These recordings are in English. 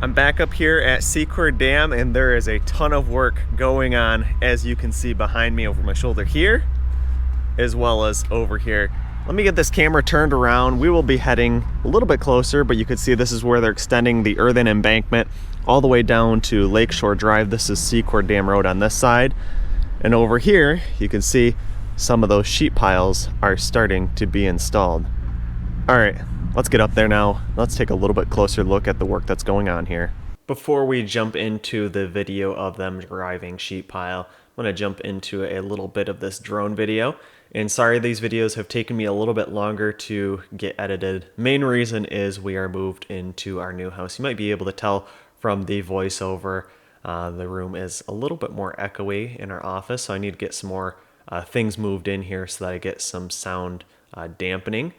I'm back up here at Secord Dam, and there is a ton of work going on, as you can see behind me over my shoulder here, as well as over here. Let me get this camera turned around. We will be heading a little bit closer, but you can see this is where they're extending the earthen embankment all the way down to Lakeshore Drive. This is Secord Dam Road on this side. And over here, you can see some of those sheet piles are starting to be installed. All right, let's get up there now. Let's take a little bit closer look at the work that's going on here. Before we jump into the video of them driving sheet pile, I'm going to jump into a little bit of this drone video. And sorry, these videos have taken me a little bit longer to get edited. Main reason is we are moved into our new house. You might be able to tell from the voiceover, the room is a little bit more echoey in our office, so I need to get some more things moved in here so that I get some sound dampening.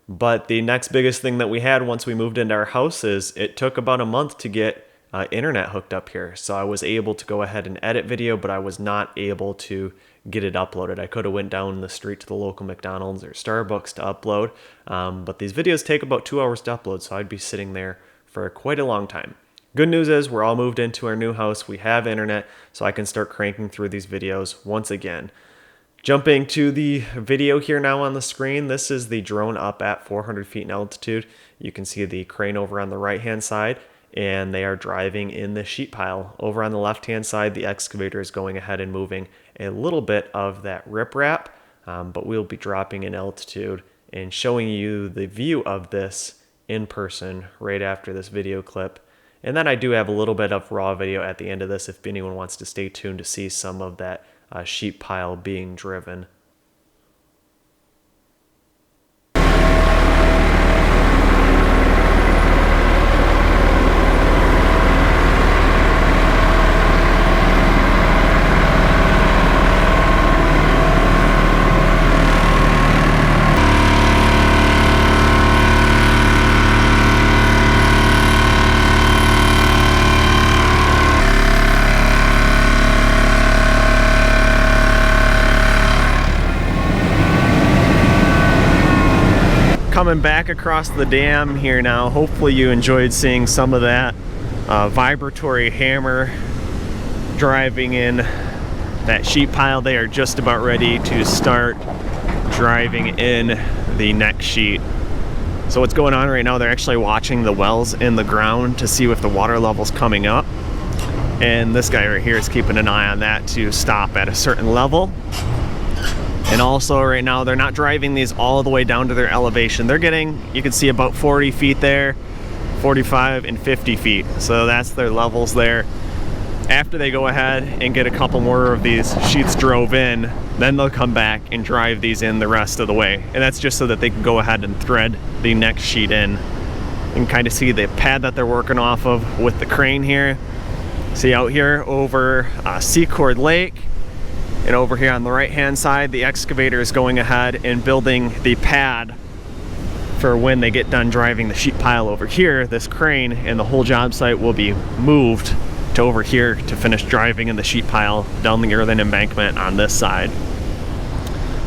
But the next biggest thing that we had once we moved into our house is it took about a month to get internet hooked up here. So I was able to go ahead and edit video, but I was not able to get it uploaded. I could have went down the street to the local McDonald's or Starbucks to upload, but these videos take about 2 hours to upload, so I'd be sitting there for quite a long time. Good news is we're all moved into our new house. We have internet, so I can start cranking through these videos once again. Jumping to the video here now on the screen, this is the drone up at 400 feet in altitude. You can see the crane over on the right-hand side, and they are driving in the sheet pile. Over on the left-hand side, the excavator is going ahead and moving a little bit of that riprap, but we'll be dropping in altitude and showing you the view of this in person right after this video clip. And then I do have a little bit of raw video at the end of this if anyone wants to stay tuned to see some of that sheet pile being driven. Coming back across the dam here now. Hopefully you enjoyed seeing some of that vibratory hammer driving in that sheet pile. They are just about ready to start driving in the next sheet. So what's going on right now, they're actually watching the wells in the ground to see if the water level's coming up. And this guy right here is keeping an eye on that to stop at a certain level. And also right now, they're not driving these all the way down to their elevation. They're getting, you can see about 40 feet there, 45 and 50 feet. So that's their levels there. After they go ahead and get a couple more of these sheets drove in, then they'll come back and drive these in the rest of the way. And that's just so that they can go ahead and thread the next sheet in. You can kind of see the pad that they're working off of with the crane here. See out here over Secord Lake. And over here on the right-hand side, the excavator is going ahead and building the pad for when they get done driving the sheet pile over here. This crane and the whole job site will be moved to over here to finish driving in the sheet pile down the earthen embankment on this side.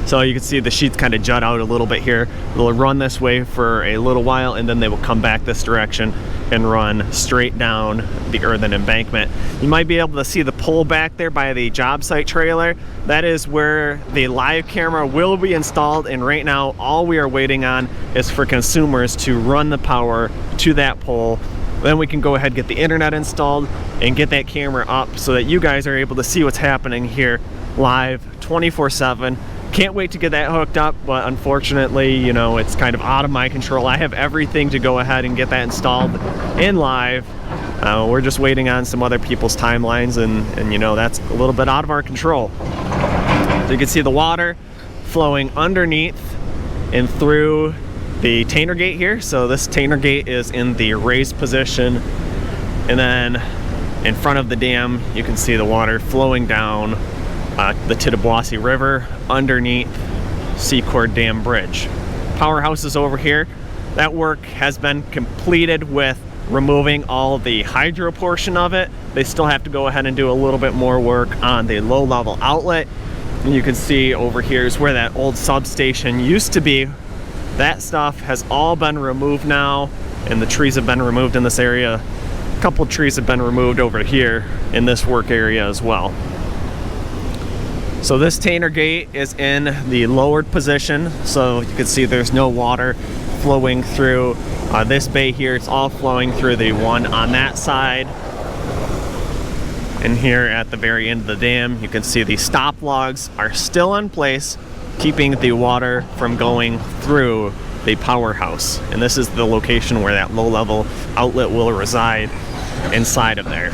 So you can see the sheets kind of jut out a little bit here. They'll run this way for a little while, and then they will come back this direction and run straight down the earthen embankment. You might be able to see the pole back there by the job site trailer. That is where the live camera will be installed, and right now all we are waiting on is for consumers to run the power to that pole. Then we can go ahead and get the internet installed and get that camera up so that you guys are able to see what's happening here live 24/7. Can't wait to get that hooked up, but unfortunately, you know, it's kind of out of my control. I have everything to go ahead and get that installed in live. We're just waiting on some other people's timelines, and you know, that's a little bit out of our control. So you can see the water flowing underneath and through the tainer gate here. So this tainer gate is in the raised position, and then in front of the dam, you can see the water flowing down the Tittabawassee River underneath Secord Dam Bridge. Powerhouse is over here. That work has been completed with removing all the hydro portion of it. They still have to go ahead and do a little bit more work on the low-level outlet. And you can see over here is where that old substation used to be. That stuff has all been removed now, and the trees have been removed in this area. A couple trees have been removed over here in this work area as well. So this Tanner gate is in the lowered position, so you can see there's no water flowing through this bay here. It's all flowing through the one on that side. And here at the very end of the dam, you can see the stop logs are still in place, keeping the water from going through the powerhouse. And this is the location where that low-level outlet will reside inside of there.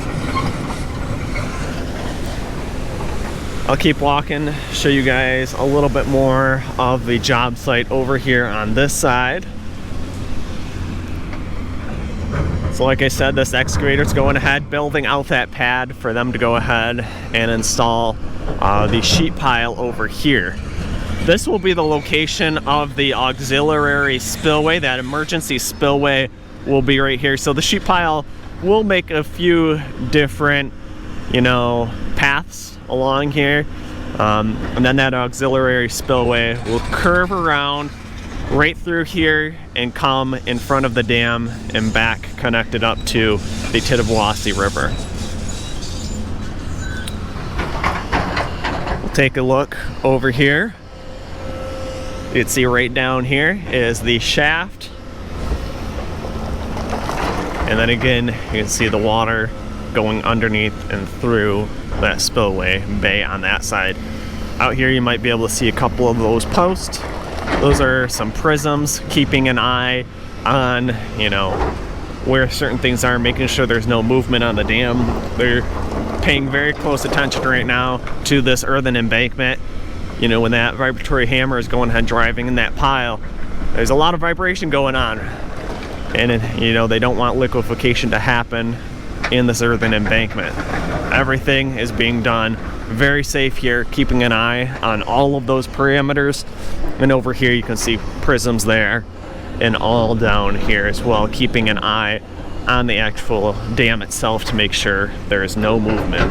I'll keep walking, show you guys a little bit more of the job site over here on this side. So like I said, this excavator's going ahead, building out that pad for them to go ahead and install the sheet pile over here. This will be the location of the auxiliary spillway. That emergency spillway will be right here. So the sheet pile will make a few different, paths along here. And then that auxiliary spillway will curve around right through here and come in front of the dam and back, connected up to the Tittabawassee River. We'll take a look over here. You can see right down here is the shaft. And then again, you can see the water going underneath and through that spillway bay on that side. Out here you might be able to see a couple of those posts. Those are some prisms, keeping an eye on, where certain things are, making sure there's no movement on the dam. They're paying very close attention right now to this earthen embankment. When that vibratory hammer is going ahead driving in that pile, there's a lot of vibration going on. And, they don't want liquefaction to happen in this earthen embankment. Everything is being done very safe here, keeping an eye on all of those parameters. And over here you can see prisms there, and all down here as well, keeping an eye on the actual dam itself to make sure there is no movement.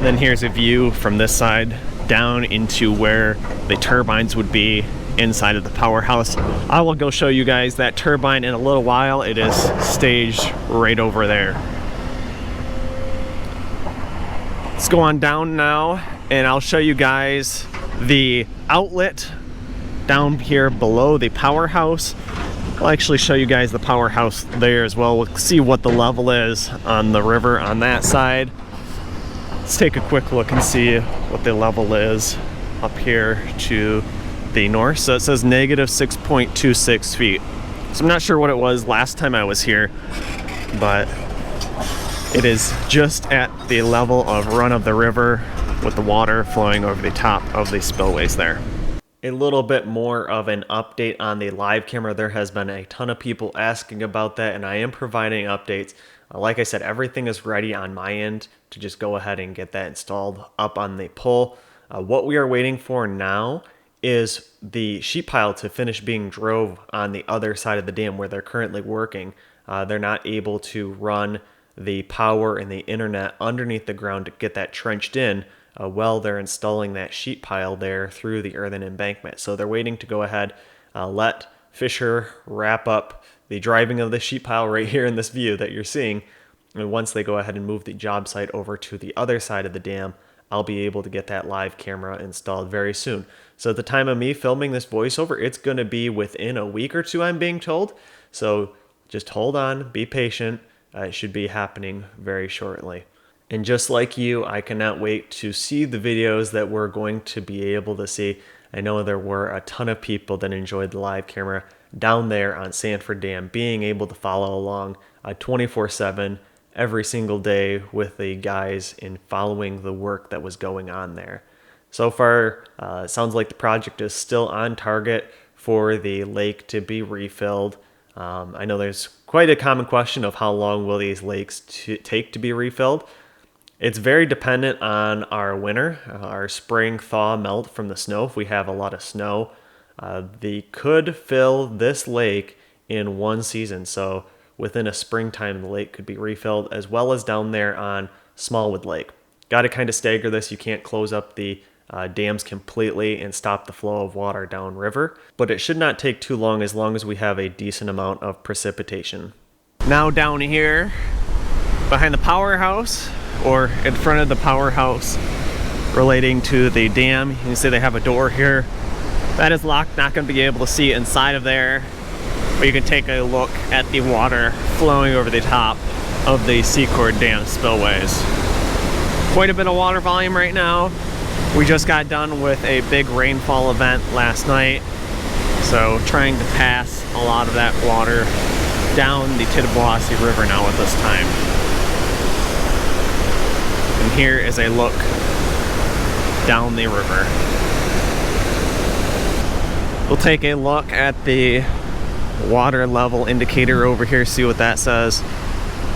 Then here's a view from this side down into where the turbines would be inside of the powerhouse. I will go show you guys that turbine in a little while. It is staged right over there. Let's go on down now, and I'll show you guys the outlet down here below the powerhouse. I'll actually show you guys the powerhouse there as well. We'll see what the level is on the river on that side. Let's take a quick look and see what the level is up here to the north. So it says negative 6.26 feet. So I'm not sure what it was last time I was here, but it is just at the level of run of the river with the water flowing over the top of the spillways there. A little bit more of an update on the live camera. There has been a ton of people asking about that, and I am providing updates. Like I said, everything is ready on my end to just go ahead and get that installed up on the pole. What we are waiting for now is the sheet pile to finish being drove on the other side of the dam where they're currently working. They're not able to run the power and the internet underneath the ground to get that trenched in while they're installing that sheet pile there through the earthen embankment. So they're waiting to go ahead, let Fisher wrap up the driving of the sheet pile right here in this view that you're seeing. And once they go ahead and move the job site over to the other side of the dam, I'll be able to get that live camera installed very soon. So at the time of me filming this voiceover, it's going to be within a week or two, I'm being told. So just hold on, be patient. It should be happening very shortly. And just like you, I cannot wait to see the videos that we're going to be able to see. I know there were a ton of people that enjoyed the live camera down there on Sanford Dam, being able to follow along 24/7 every single day with the guys in following the work that was going on there. So far, it sounds like the project is still on target for the lake to be refilled. I know there's quite a common question of how long will these lakes take to be refilled. It's very dependent on our winter, our spring thaw melt from the snow. If we have a lot of snow, they could fill this lake in one season. So within a springtime, the lake could be refilled, as well as down there on Smallwood Lake. Got to kind of stagger this. You can't close up the dams completely and stop the flow of water downriver, but it should not take too long as we have a decent amount of precipitation. Now down here behind the powerhouse, or in front of the powerhouse, relating to the dam. You can see they have a door here. That is locked, not going to be able to see inside of there, but you can take a look at the water flowing over the top of the Secord Dam spillways. Quite a bit of water volume right now. We just got done with a big rainfall event last night, so trying to pass a lot of that water down the Tittabawassee River now at this time. And here is a look down the river. We'll take a look at the water level indicator over here, see what that says.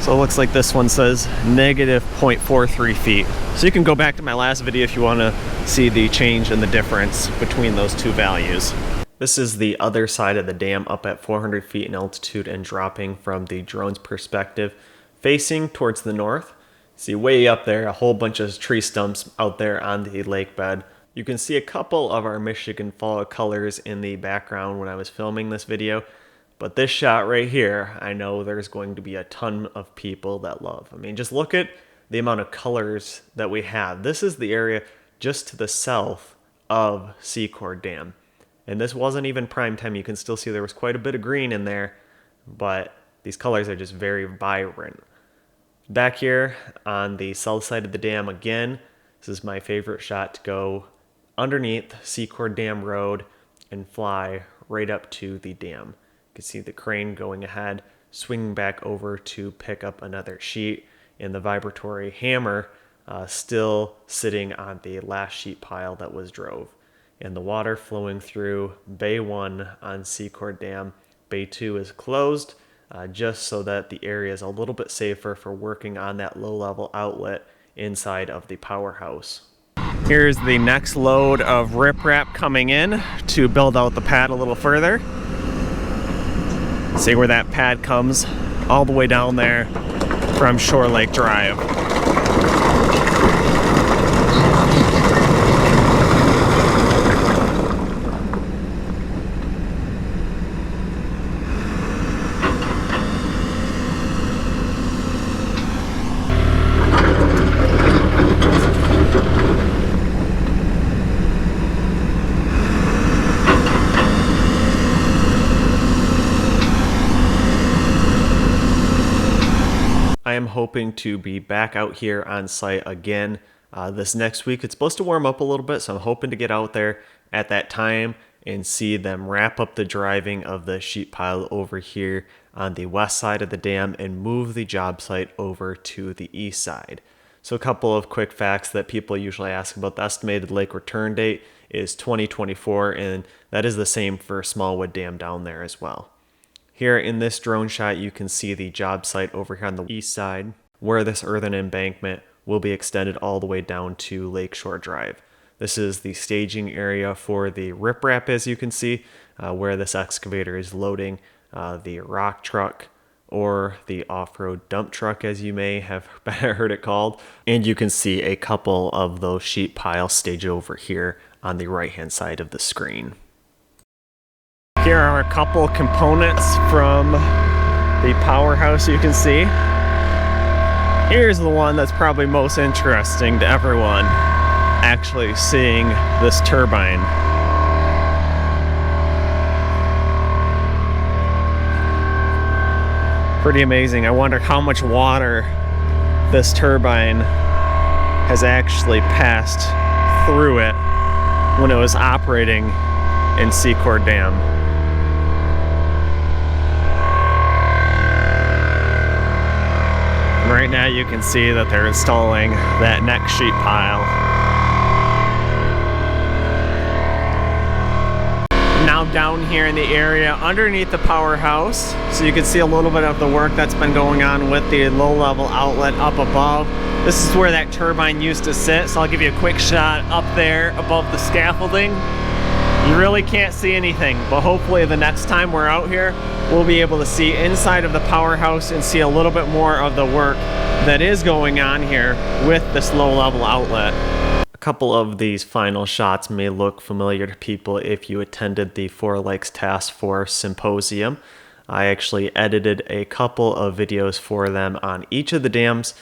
So it looks like this one says negative 0.43 feet. So you can go back to my last video if you want to see the change and the difference between those two values. This is the other side of the dam, up at 400 feet in altitude and dropping from the drone's perspective, facing towards the north. See way up there, a whole bunch of tree stumps out there on the lake bed. You can see a couple of our Michigan fall colors in the background when I was filming this video. But this shot right here, I know there's going to be a ton of people that love. I mean, just look at the amount of colors that we have. This is the area just to the south of Secord Dam. And this wasn't even prime time. You can still see there was quite a bit of green in there, but these colors are just very vibrant. Back here on the south side of the dam again, this is my favorite shot to go underneath Secord Dam Road and fly right up to the dam. You can see the crane going ahead, swinging back over to pick up another sheet, and the vibratory hammer still sitting on the last sheet pile that was drove. And the water flowing through Bay 1 on Secord Dam. Bay 2 is closed, just so that the area is a little bit safer for working on that low-level outlet inside of the powerhouse. Here's the next load of riprap coming in to build out the pad a little further. See where that pad comes all the way down there from Shore Lake Drive. I am hoping to be back out here on site again this next week. It's supposed to warm up a little bit, so I'm hoping to get out there at that time and see them wrap up the driving of the sheet pile over here on the west side of the dam and move the job site over to the east side. So a couple of quick facts that people usually ask about. The estimated lake return date is 2024, and that is the same for Smallwood Dam down there as well. Here in this drone shot, you can see the job site over here on the east side, where this earthen embankment will be extended all the way down to Lakeshore Drive. This is the staging area for the riprap, as you can see, where this excavator is loading the rock truck or the off-road dump truck, as you may have heard it called. And you can see a couple of those sheet piles staged over here on the right-hand side of the screen. Here are a couple components from the powerhouse you can see. Here's the one that's probably most interesting to everyone, actually seeing this turbine. Pretty amazing. I wonder how much water this turbine has actually passed through it when it was operating in Secord Dam. Right now you can see that they're installing that next sheet pile. Now down here in the area underneath the powerhouse, so you can see a little bit of the work that's been going on with the low-level outlet up above. This is where that turbine used to sit, so I'll give you a quick shot up there above the scaffolding. You really can't see anything, but hopefully the next time we're out here, we'll be able to see inside of the powerhouse and see a little bit more of the work that is going on here with this low-level outlet. A couple of these final shots may look familiar to people if you attended the Four Lakes Task Force Symposium. I actually edited a couple of videos for them on each of the dams.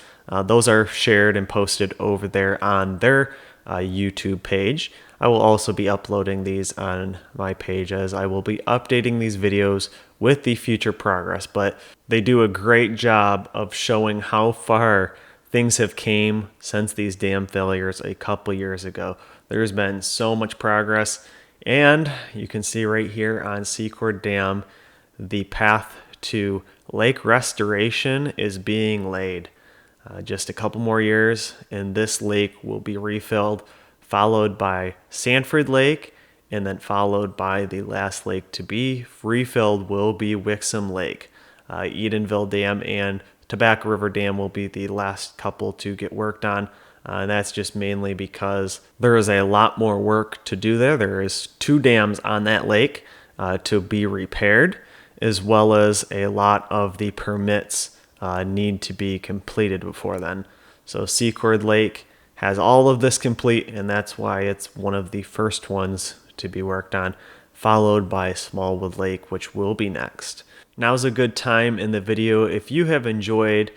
Those are shared and posted over there on their YouTube page. I will also be uploading these on my page as I will be updating these videos with the future progress, but they do a great job of showing how far things have came since these dam failures a couple years ago. There's been so much progress, and you can see right here on Secord Dam, the path to lake restoration is being laid. Just a couple more years and this lake will be refilled, followed by Sanford Lake, and then followed by the last lake to be refilled will be Wixom Lake. Edenville Dam and Tobacco River Dam will be the last couple to get worked on. And that's just mainly because there is a lot more work to do there. There is 2 dams on that lake to be repaired, as well as a lot of the permits need to be completed before then. So Secord Lake has all of this complete, and that's why it's one of the first ones to be worked on, followed by Smallwood Lake, which will be next. Now's a good time in the video. If you have enjoyed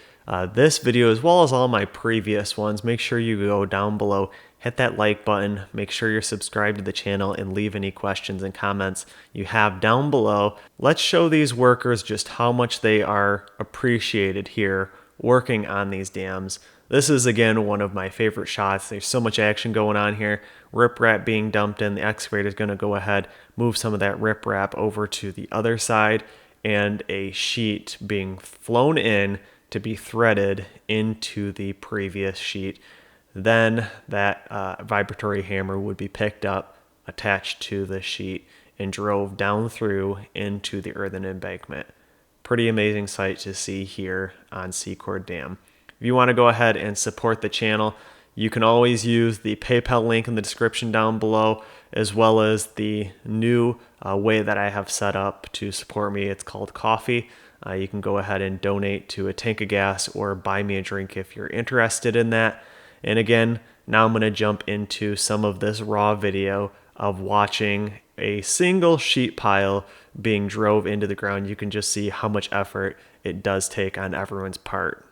this video as well as all my previous ones, make sure you go down below, hit that like button, make sure you're subscribed to the channel, and leave any questions and comments you have down below. Let's show these workers just how much they are appreciated here working on these dams. This is again one of my favorite shots. There's so much action going on here. Riprap being dumped in. The excavator is going to go ahead, move some of that riprap over to the other side, and a sheet being flown in to be threaded into the previous sheet. Then that vibratory hammer would be picked up, attached to the sheet, and drove down through into the earthen embankment. Pretty amazing sight to see here on Secord Dam. If you want to go ahead and support the channel, you can always use the PayPal link in the description down below, as well as the new way that I have set up to support me. It's called Coffee. You can go ahead and donate to a tank of gas or buy me a drink if you're interested in that. And again, now I'm going to jump into some of this raw video of watching a single sheet pile being drove into the ground. You can just see how much effort it does take on everyone's part.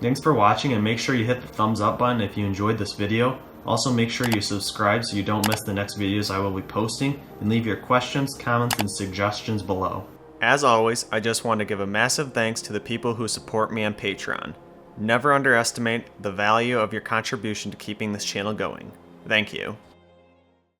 Thanks for watching, and make sure you hit the thumbs up button if you enjoyed this video. Also, make sure you subscribe so you don't miss the next videos I will be posting, and leave your questions, comments, and suggestions below. As always, I just want to give a massive thanks to the people who support me on Patreon. Never underestimate the value of your contribution to keeping this channel going. Thank you.